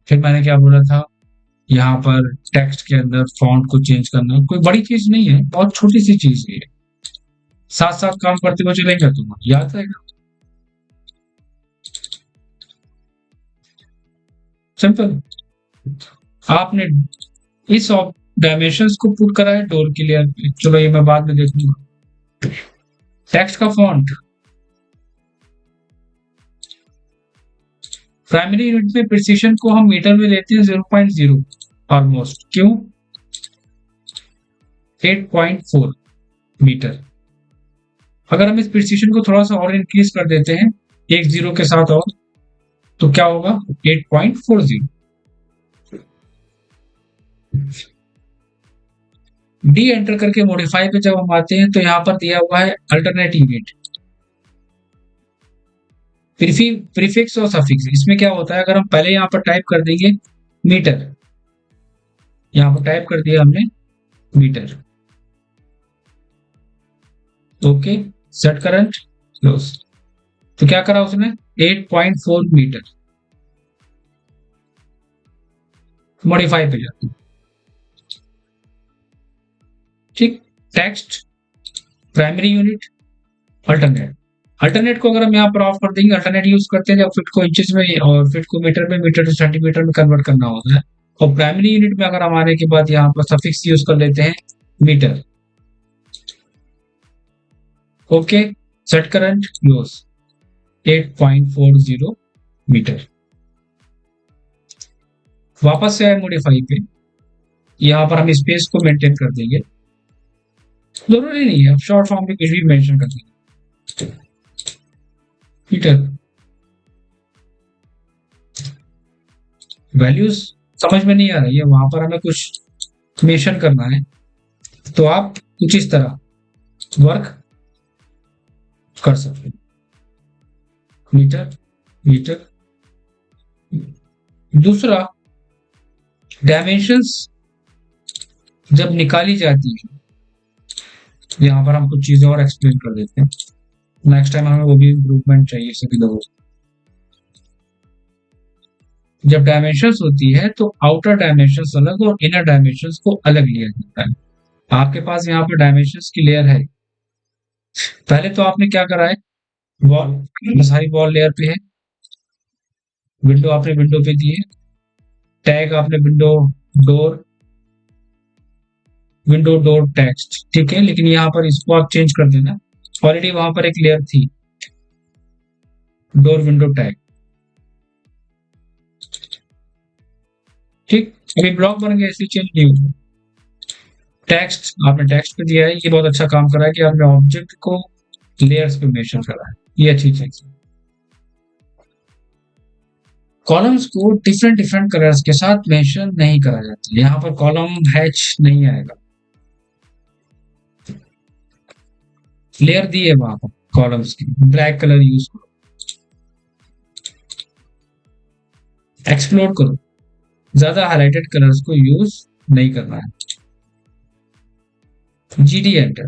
फिर मैंने क्या बोला था, यहाँ पर टेक्स्ट के अंदर फॉन्ट को चेंज करना कोई बड़ी चीज नहीं है, बहुत छोटी सी चीज है। साथ साथ काम करते हुए चलेंगे तो याद रहेगा। सिंपल। आपने इस डायमेंशंस को पुट करा है डोर क्लियर पे, चलो ये मैं बाद में देखूंगा। टेक्स्ट का फॉन्ट प्राइमरी यूनिट में प्रिसीशन को हम मीटर में लेते हैं 0.0 ऑलमोस्ट, क्यों 8.4 मीटर। अगर हम इस प्रिसीशन को थोड़ा सा और इंक्रीज कर देते हैं एक जीरो के साथ और, तो क्या होगा 8.40। डी एंटर करके मॉडिफाई पे जब हम आते हैं तो यहाँ पर दिया हुआ है अल्टरनेट यूनिट, प्रीफिक्स और सफिक्स। इसमें क्या होता है, अगर हम पहले यहाँ पर टाइप कर देंगे मीटर, यहाँ पर टाइप कर दिया हमने metre, okay, set current close, तो क्या करा उसने 8.4 मीटर। मॉडिफाई पे जाते हैं, ठीक। Text primary unit alternate, alternate को अगर हम यहाँ पर ऑफ कर देंगे, अल्टरनेट यूज करते हैं जब फिट को इंचेस में और फिट को मीटर में, मीटर टू सेंटीमीटर में कन्वर्ट करना होता है। और प्राइमरी यूनिट में अगर हम आने के बाद यहाँ पर सफिक्स यूज कर लेते हैं metre, okay, set current close 8.40 metre. वापस से आए मॉडिफाई पे, यहाँ पर हम स्पेस को मेंटेन कर देंगे, जरूरी नहीं है, शॉर्ट फॉर्म में कुछ भी मेंशन कर देंगे मीटर। वैल्यूज समझ में नहीं आ रही है, वहां पर हमें कुछ मेंशन करना है, तो आप कुछ इस तरह वर्क कर सकते हैं, मीटर मीटर। दूसरा, डायमेंशंस जब निकाली जाती है, यहाँ पर हम कुछ चीजें और एक्सप्लेन कर देते हैं, नेक्स्ट टाइम हमें वो भी इम्प्रूवमेंट चाहिए सभी लोगों को। जब डायमेंशंस होती है तो आउटर डायमेंशंस अलग और इनर डायमेंशंस को अलग लिया जाता है। आपके पास यहाँ पर डायमेंशंस की लेयर है, पहले तो आपने क्या करा है, वॉल, सारी वॉल लेयर पे है, विंडो आपने विंडो पे दी है, टैग आपने window door, window door text, ठीक है। लेकिन यहाँ पर इसको आप चेंज कर देना, ऑलरेडी वहां पर एक लेयर थी डोर विंडो टैग, ठीक। अभी ब्लॉक बन गया इसलिए चेंज नहीं होगा। टेक्स्ट आपने टेक्स्ट पे दिया है, ये बहुत अच्छा काम करा है कि आपने ऑब्जेक्ट को लेयर्स पे मेंशन करा है, ये अच्छी चीज है। कॉलम्स को डिफरेंट डिफरेंट कलर्स के साथ मेंशन नहीं करा जाता, यहाँ पर कॉलम हैच नहीं आएगा, लेयर दी है वहां पर कॉलम्स की, ब्लैक कलर यूज करो, एक्सप्लोर करो, ज्यादा हाईलाइटेड कलर्स को यूज नहीं करना है। जीडी एंटर,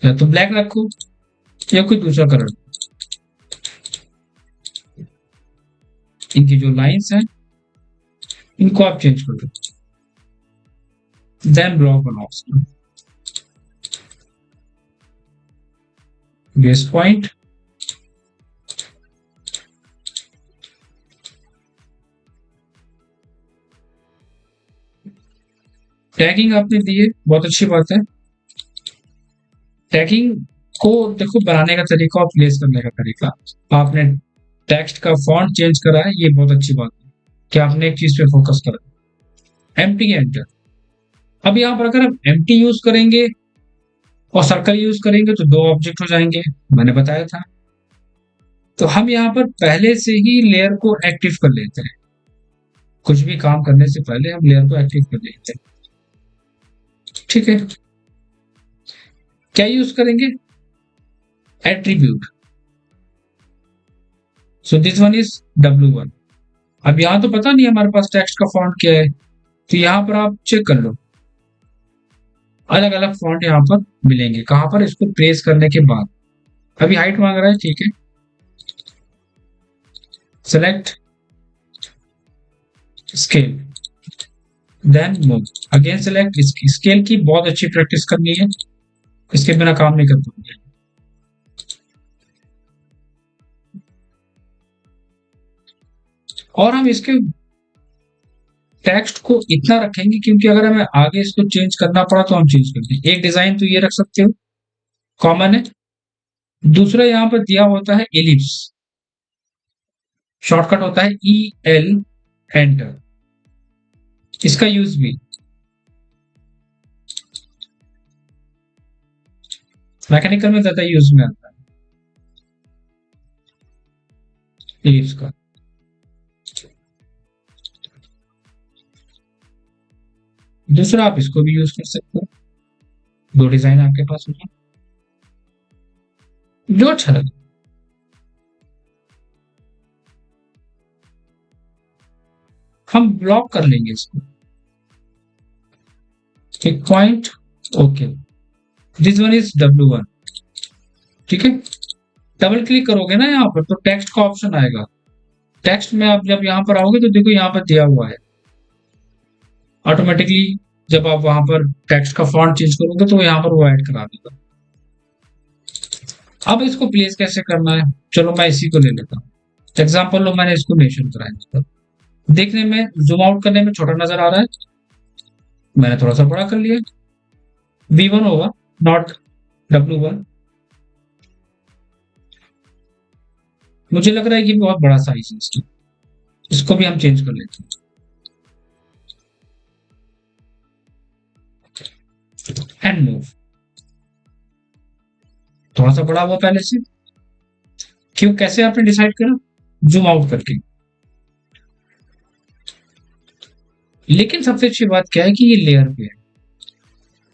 या तो ब्लैक रखो या कोई दूसरा कलर। इनकी जो लाइंस हैं इनको आप चेंज कर दो, देन ब्लॉक बनाओ, बेस पॉइंट, टैगिंग आपने दी है, बहुत अच्छी बात है। टैगिंग को देखो बनाने का तरीका और प्लेस करने का तरीका, आपने टेक्स्ट का फॉन्ट चेंज करा है, ये बहुत अच्छी बात है कि आपने एक चीज पे फोकस करा। एम्प्टी एंटर, अब यहाँ पर अगर हम एम्प्टी यूज करेंगे और सर्कल यूज करेंगे तो दो ऑब्जेक्ट हो जाएंगे, मैंने बताया था। तो हम यहाँ पर पहले से ही लेयर को एक्टिव कर लेते हैं, कुछ भी काम करने से पहले हम लेयर को एक्टिव कर लेते हैं, ठीक है। क्या यूज करेंगे, attribute, so this one is W1। अब यहां तो पता नहीं हमारे पास टेक्स्ट का फॉन्ट क्या है, तो यहां पर आप चेक कर लो, अलग अलग फॉन्ट यहाँ पर मिलेंगे, कहां पर, इसको प्रेस करने के बाद। अभी हाइट मांग रहा है, ठीक है, select scale, then move, again select. Scale की बहुत अच्छी प्रैक्टिस करनी है, इसके बिना काम नहीं कर पाएंगे। और हम इसके टेक्स्ट को इतना रखेंगे क्योंकि अगर हमें आगे इसको चेंज करना पड़ा तो हम चेंज कर दें। एक डिजाइन तो ये रख सकते हो, कॉमन है। दूसरा यहां पर दिया होता है एलिप्स, शॉर्टकट होता है EL, एंटर। इसका यूज भी मैकेनिकल में ज्यादा यूज में आता है एलिप्स का। दूसरा आप इसको भी यूज कर सकते हो, दो डिजाइन आपके पास होगा जो अच्छा लगे। हम ब्लॉक कर लेंगे इसको, एक point, okay. This one is W1, ठीक है। डबल क्लिक करोगे ना यहाँ पर तो टेक्स्ट का ऑप्शन आएगा। टेक्स्ट में आप जब यहाँ पर आओगे तो देखो यहाँ पर दिया हुआ है ऑटोमेटिकली। जब आप वहां पर टेक्स्ट का फॉन्ट चेंज करोगे तो यहाँ पर वो ऐड करा देगा। अब इसको प्लेस कैसे करना है, चलो मैं इसी को ले लेता हूँ एग्जाम्पल लो। मैंने इसको नेशन कराया, देखने में जूम आउट करने में छोटा नजर आ रहा है, मैंने थोड़ा सा बड़ा कर लिया। V1 होगा, नॉट W1। मुझे लग रहा है कि बहुत बड़ा साइज है इसकी, इसको भी हम चेंज कर लेते हैं। एंड मूव, थोड़ा सा बड़ा हुआ पहले से। क्यों, कैसे आपने डिसाइड करा, जूम आउट करके। लेकिन सबसे अच्छी बात क्या है कि ये लेयर पे है,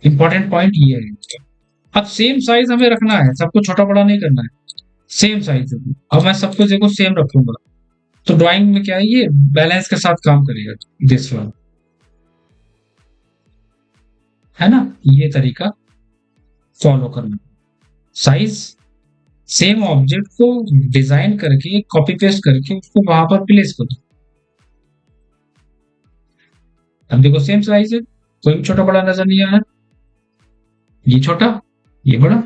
इंपॉर्टेंट पॉइंट ये है। अब सेम साइज हमें रखना है, सबको छोटा बड़ा नहीं करना है, सेम साइज। अब मैं सबको देखो सेम रखूंगा तो ड्राइंग में क्या है, ये बैलेंस के साथ काम करेगा दिस वन, है ना। ये तरीका फॉलो करना, साइज सेम ऑब्जेक्ट को डिजाइन करके कॉपी पेस्ट करके उसको वहां पर प्लेस करो। अब देखो सेम साइज है, कोई भी छोटा बड़ा नजर नहीं आ रहा, ये छोटा ये बड़ा।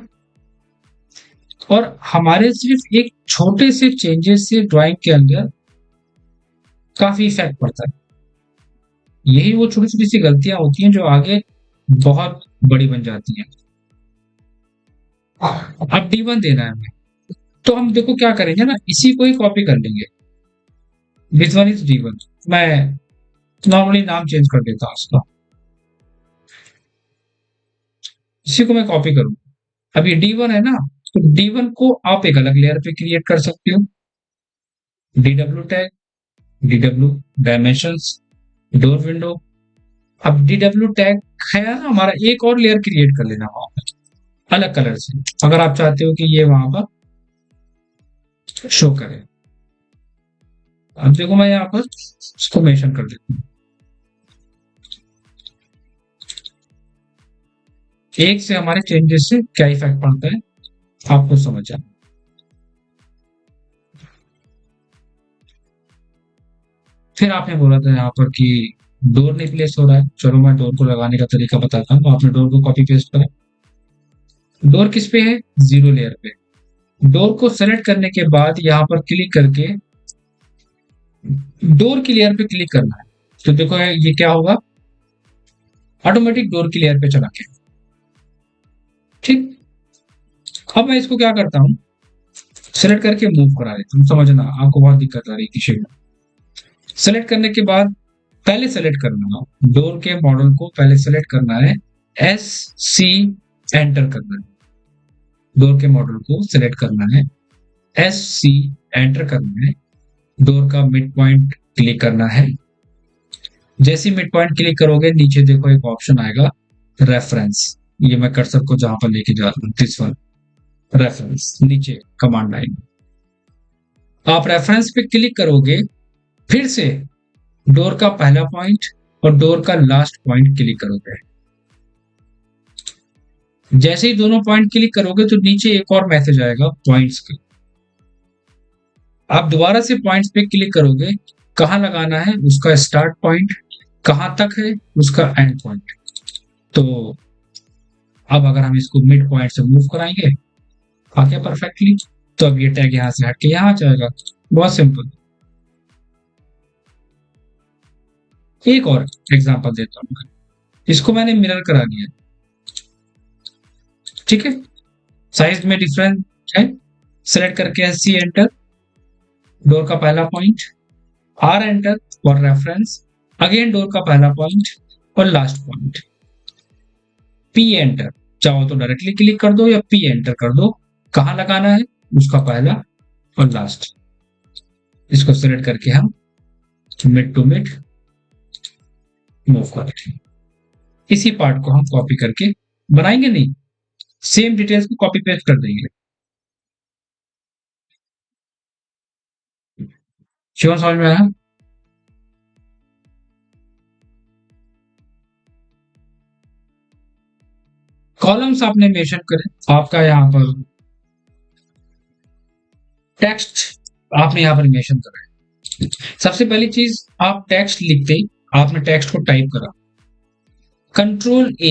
और हमारे सिर्फ एक छोटे से चेंजेस से ड्राइंग के अंदर काफी इफेक्ट पड़ता है। यही वो छोटी छोटी सी गलतियां होती हैं जो आगे बहुत बड़ी बन जाती हैं। अब D1 देना है हमें, तो हम देखो क्या करेंगे ना, इसी को ही कॉपी कर लेंगे। दिस वन इज D1, मैं नॉर्मली नाम चेंज कर देता हूं उसका, इसी को मैं कॉपी करूंगा। अब ये D1 है ना, तो D1 को आप एक अलग लेयर पे क्रिएट कर सकते हो। DW tag, DW dimensions, door window. अब DW टैग है ना हमारा, एक और लेयर क्रिएट कर लेना वहां पर अलग कलर से, अगर आप चाहते हो कि ये वहां पर शो करे। अब देखो मैं यहाँ पर इसको मेंशन कर देता हूँ, एक से हमारे चेंजेस से क्या इफेक्ट पड़ता है आपको समझ आए। फिर आपने बोला था यहाँ पर कि डोर नहीं प्लेस हो रहा है, चलो मैं डोर को लगाने का तरीका बताता हूँ। आपने डोर को कॉपी पेस्ट करा, डोर किस पे है, जीरो लेयर पे। डोर को सेलेक्ट करने के बाद यहाँ पर क्लिक करके डोर की लेयर पे क्लिक करना है, तो देखो ये क्या होगा, ऑटोमेटिक डोर की लेयर पे चला गया। ठीक, अब मैं इसको क्या करता हूँ, सेलेक्ट करके मूव करा लेता हूँ। समझना, आपको बहुत दिक्कत आ रही थी शेड में। सेलेक्ट करने के बाद पहले सेलेक्ट करना, डोर के मॉडल को पहले सेलेक्ट करना है, SC एंटर करना है। डोर के मॉडल को सिलेक्ट करना है, SC एंटर करना है। डोर का मिड पॉइंट क्लिक करना है। जैसे मिड पॉइंट क्लिक करोगे नीचे देखो एक ऑप्शन आएगा रेफरेंस, ये मैं कर्सर को जहां पर लेके जा रहा हूँ, दिस वन रेफरेंस, नीचे कमांड लाइन। आप रेफरेंस पे क्लिक करोगे, फिर से डोर का पहला पॉइंट और डोर का लास्ट पॉइंट क्लिक करोगे। जैसे ही दोनों पॉइंट क्लिक करोगे तो नीचे एक और मैसेज आएगा पॉइंट्स का। आप दोबारा से पॉइंट्स पे क्लिक करोगे, कहाँ लगाना है उसका स्टार्ट पॉइंट, कहाँ तक है उसका एंड पॉइंट। तो अब अगर हम इसको मिड पॉइंट से मूव कराएंगे आ गया परफेक्टली, तो अब ये टैग यहाँ से हट के यहाँ आ जाएगा। बहुत सिंपल। एक और एग्जांपल देता हूँ, इसको मैंने मिरर करा दिया, ठीक है, साइज में डिफरेंस है, सेलेक्ट करके सी एंटर, डोर का पहला point, or enter for reference, again door का पहला पॉइंट और लास्ट पॉइंट, पी एंटर, चाहो तो डायरेक्टली क्लिक कर दो या पी एंटर कर दो, कहाँ लगाना है उसका पहला और लास्ट। इसको सेलेक्ट करके हम मिड टू मिड मूव करते हैं। इसी पार्ट को हम कॉपी करके बनाएंगे नहीं, सेम डिटेल्स को कॉपी पेस्ट कर देंगे। शिवन समझ में आया? कॉलम्स आपने मेंशन करें, आपका यहाँ पर टेक्स्ट आपने यहाँ पर मेंशन करा है। सबसे पहली चीज, आप टेक्स्ट लिखते ही आपने टेक्स्ट को टाइप करा, कंट्रोल ए